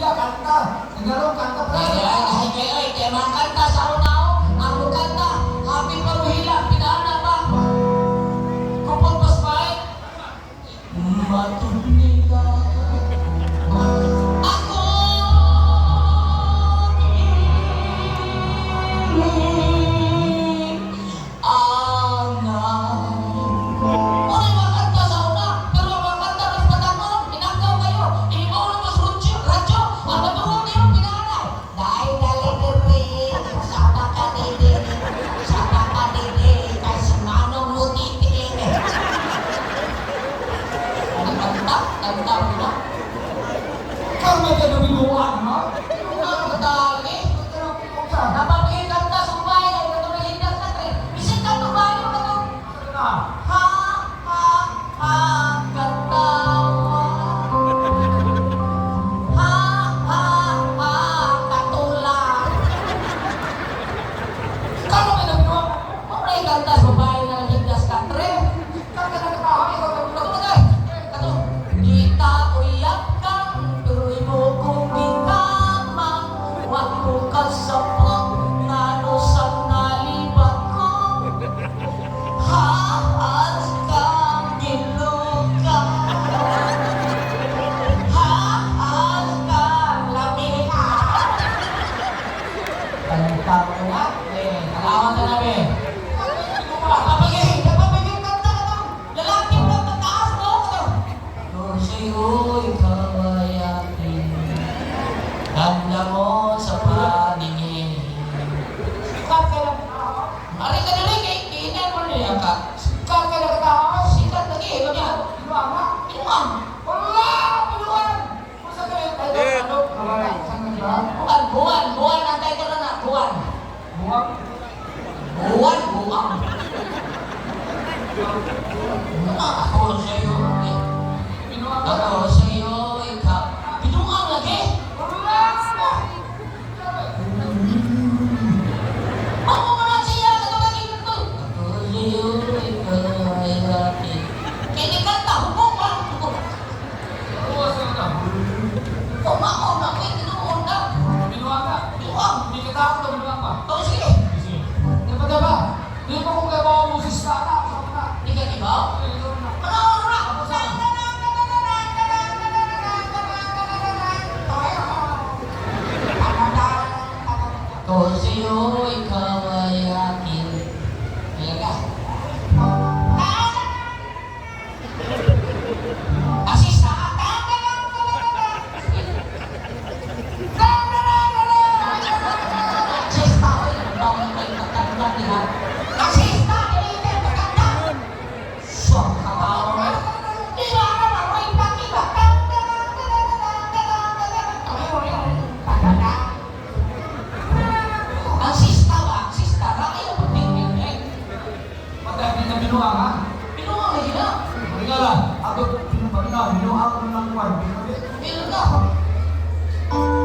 Iya, kanta. Nagaro kanta pa. Kaya mga kanta sa unaw, ang kanta, happy paruhila, pinana pa. Kupon paspay, matuniga. Ako, Kami ka dumiluan, ha? Ganda mo sa paningin. Sikat ka lang. Ari ka na rin, kainan mo niya ka. Sikat ka lang katawa. Sikat lagi, ito niya. Pinuang na. Pinuang. Wala! Pinuang! Masa ka yung tayo? Buwan. Ang tayo ka na. Buwan. Buwan. Ako sa'yo. Ako sa'yo, ikaw. Pinuang lagi. Sa'yo, ikaw ay akin. Talaga. Asista! Asista! Asista! Suwag ka tao na. Di ba naman, may pakiba. Ang sista ba? Sista ba? Ayaw mo tingin eh. Pagkakin na binuang, ha? Pinuang lagi na. Tingala, ako binuang ko ng kuwan. Pinuang ka.